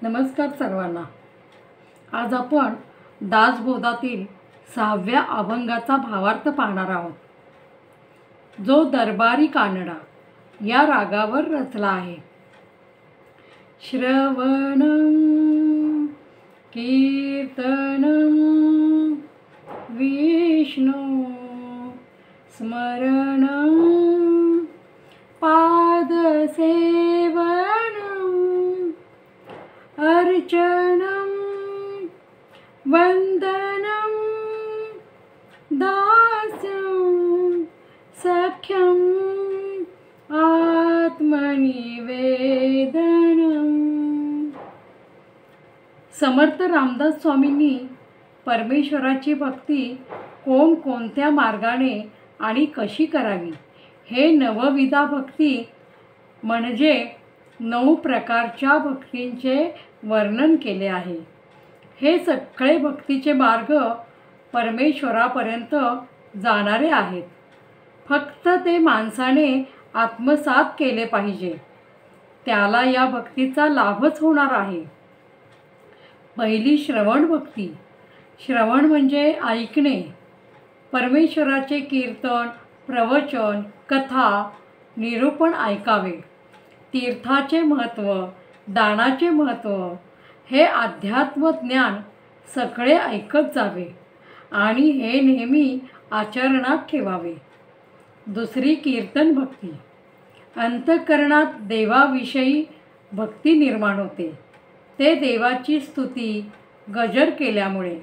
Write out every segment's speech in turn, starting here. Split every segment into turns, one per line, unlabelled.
नमस्कार सर्वांना। आज आपण दासबोधातील 6व्या अभंगाचा भावार्थ पाहणार आहोत, जो दरबारी कानडा या रागावर रचला आहे। श्रवणं कीर्तनं विष्णु स्मरणं पादसेवनं अर्चनं वंदनं दास्यं सख्यं आत्मनिवेदनं। समर्थ रामदास स्वामींनी परमेश्वराची भक्ती कोणत्या मार्गाने आणि कशी करावी हे नवविधा भक्ती म्हणजे 9 प्रकारच्या भक्तींचे वर्णन केले आहे। हे सगळे भक्तीचे मार्ग परमेश्वरापर्यंत जाणारे आहेत, फक्त ते माणसाने आत्मसात केले पाहिजे, त्याला या भक्तीचा लाभच होणार आहे। पहिली श्रवण भक्ती। श्रवण म्हणजे ऐकणे, परमेश्वराचे कीर्तन, प्रवचन, कथा, निरूपण ऐकावे। तीर्थाचे महत्त्व, दानाचे महत्त्व, हे अध्यात्म ज्ञान सगळे ऐकत जावे आणि हे नेहमी आचरणात ठेवावे। दुसरी कीर्तन भक्ती। अंतःकरणात देवाविषयी भक्ती निर्माण होते, ते देवाची स्तुती गजर केल्यामुळे,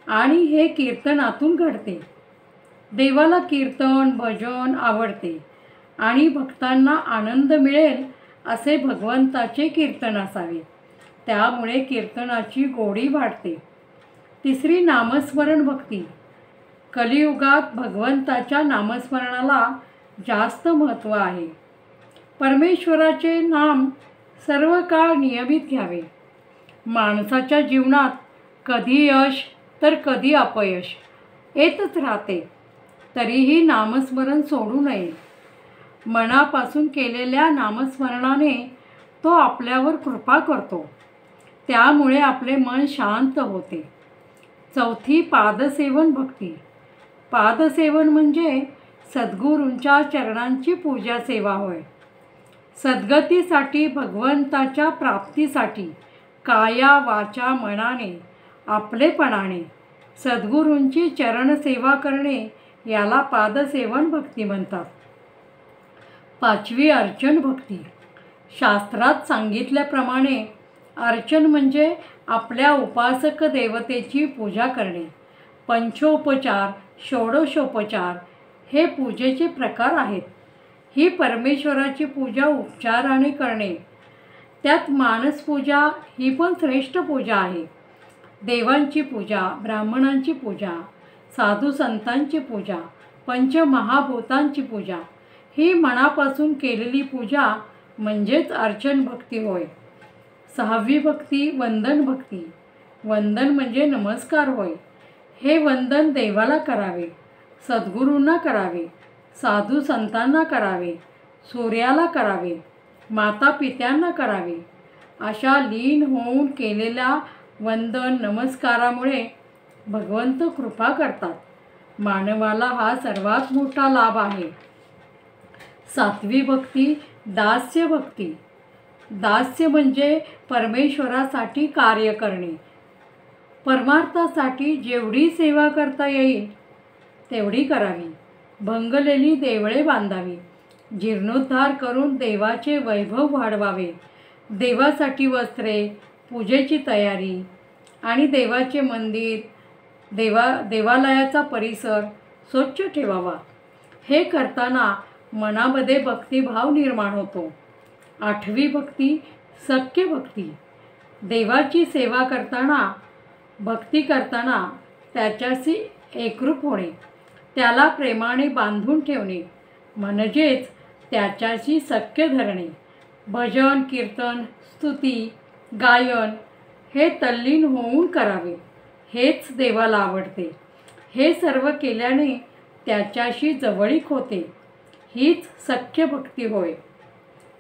आणि हे कीर्तनातून घडते। देवाला कीर्तन भजन आवडते आणि भक्तांना आनंद मिळेल असे भगवंताचे कीर्तन असावे, त्यामुळे कीर्तनाची गोडी वाढते। तिसरी नामस्मरण भक्ती। कलियुगात भगवंताच्या नामस्मरणाला जास्त महत्त्व आहे। परमेश्वराचे नाम सर्व काळ नियमित घ्यावे। माणसाच्या जीवनात कधी यश तर कधी अपयश येतच राहते, तरीही नामस्मरण सोडू नये। मनापासून केलेल्या नामस्मरणाने तो आपल्यावर कृपा करतो, त्यामुळे आपले मन शांत होते। चौथी पादसेवन भक्ती। पादसेवन म्हणजे सद्गुरूंच्या चरणांची पूजा सेवा होय। सद्गतीसाठी, भगवंताच्या प्राप्तीसाठी काया वाचा मनाने आपलेपणाने सद्गुरूंची चरणसेवा करणे याला पादसेवन भक्ती म्हणतात। पाचवी अर्चन भक्ती। शास्त्रात सांगितल्याप्रमाणे अर्चन म्हणजे आपल्या उपासक देवतेची पूजा करणे। पंचोपचार, षोडशोपचार हे पूजेचे प्रकार आहेत। ही परमेश्वराची पूजा उपचाराने करणे, त्यात मानसपूजा ही पण श्रेष्ठ पूजा आहे। देवांची पूजा, ब्राह्मणांची पूजा, साधू संतांची पूजा, पंचमहाभूतांची पूजा, ही मनापासून केलेली पूजा म्हणजेच अर्चन भक्ती होय। सहावी भक्ती वंदन भक्ती। वंदन म्हणजे नमस्कार होय। हे वंदन देवाला करावे, सद्गुरूंना करावे, साधू संतांना करावे, सूर्याला करावे, माता पित्यांना करावे। अशा लीन होऊन केलेल्या वंदन नमस्कारामुळे भगवंत कृपा करतात। मानवाला हा सर्वात मोठा लाभ आहे। सातवी भक्ती दास्य भक्ती। दास्य म्हणजे परमेश्वरासाठी कार्य करणे। परमार्थासाठी जेवढी सेवा करता येईल तेवढी करावी। भंगलेली देवळे बांधावी, जीर्णोद्धार करून देवाचे वैभव वाढवावे। देवासाठी वस्त्रे, पूजेची तयारी आणि देवाचे मंदिर, देवालयाचा परिसर स्वच्छ ठेवावा। हे करताना मनामध्ये भक्तिभाव निर्माण होतो। आठवी भक्ती सख्य भक्ती। देवाची सेवा करताना, भक्ती करताना त्याच्याशी एकरूप होणे, त्याला प्रेमाने बांधून ठेवणे म्हणजेच त्याच्याशी सख्य धरणे। भजन, कीर्तन, स्तुती, गायन हे तल्लीन होऊन करावे, हेच देवाला आवडते। हे सर्व केल्याने त्याच्याशी जवळीक होते, हीच सख्य भक्ती होय।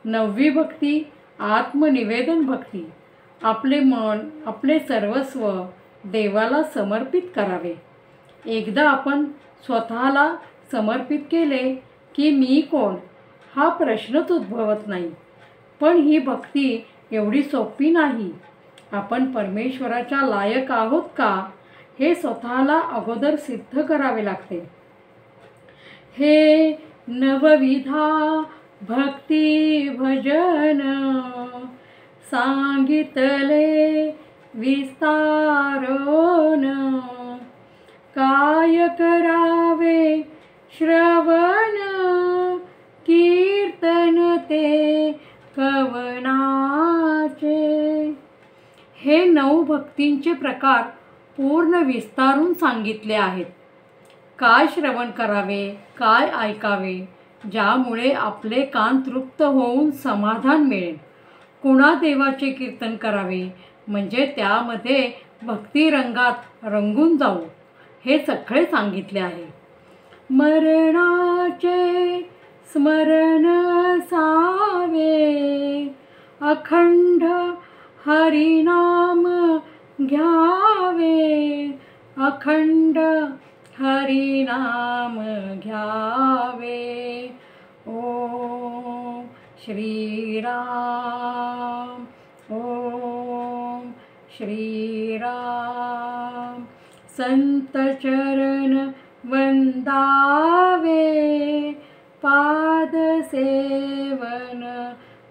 9वी भक्ती आत्मनिवेदन भक्ती। आपले मन, आपले सर्वस्व देवाला समर्पित करावे. एकदा आपण स्वतःला समर्पित केले की मी कोण हा प्रश्नच उद्भवत नाही. पण ही भक्ती एवढी सोपी नाही. आपण परमेश्वराच्या लायक आहोत का हे स्वतःला अगोदर सिद्ध करावे लागते. हे नवविधा भक्ती भजन सांगितले विस्तारोन. काय करावे श्रवण कीर्तन ते कवनाचे. हे 9 भक्तींचे प्रकार पूर्ण विस्तारून सांगितले आहेत. काय श्रवण करावे, काय ऐकावे, ज्यामुळे आपले कान तृप्त होऊन समाधान मिळेल. कुणा देवाचे कीर्तन करावे म्हणजे त्यामध्ये भक्तिरंगात रंगून जाऊ, हे सगळे सांगितले आहे. मरणाचे स्मरण सावे अखंड हरिनाम घ्यावे. अखंड हरिनाम घ्यावे. ओम श्रीराम ओम श्रीराम. संत चरण वंदावे पाद सेवन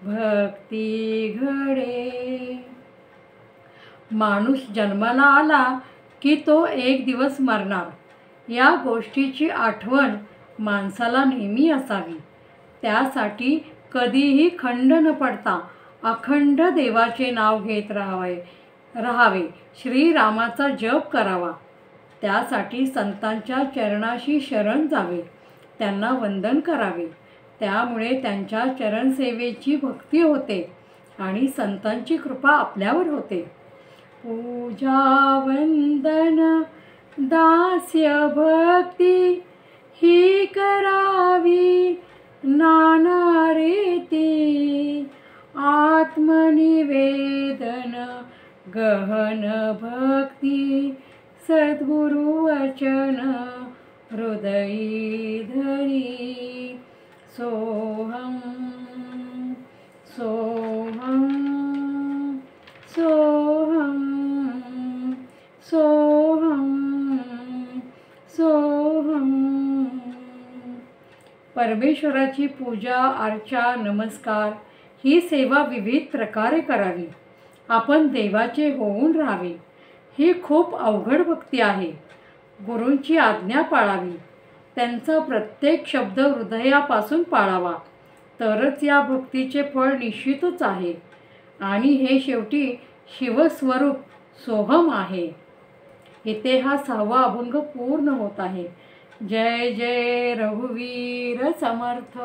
भक्ती घडे. माणूस जन्माला आला की तो एक दिवस मरणार. या गोष्टीची आठवण माणसाला नेहमी असावी. त्यासाठी कधीही खंड न पडता अखंड देवाचे नाव घेत राहावे. श्रीरामाचा जप करावा. त्यासाठी संतांच्या चरणाशी शरण जावे, त्यांना वंदन करावे. त्यामुळे त्यांच्या चरणसेवेची भक्ती होते आणि संतांची कृपा आपल्यावर होते. पूजा वंदन दास्य भक्ती ही करावी नाना रीती. आत्मनिवेदन गहन भक्ती सद्गुरु वचन हृदयी धरी. सोहम सोहम सोहम सोहम सोहम. परमेश्वराची पूजा, अर्चा, नमस्कार ही सेवा विविध प्रकारे करावी. आपण देवाचे होऊन राहावे. ही खूप अवघड भक्ती आहे. गुरूंची आज्ञा पाळावी. त्यांचा प्रत्येक शब्द हृदयापासून पाळावा, तरच या भक्तीचे फळ निश्चितच आहे. आणि हे शेवटी शिवस्वरूप सोहम आहे. इथे हा 6वा अभंग पूर्ण होत आहे. जय जय रघुवीर समर्थ.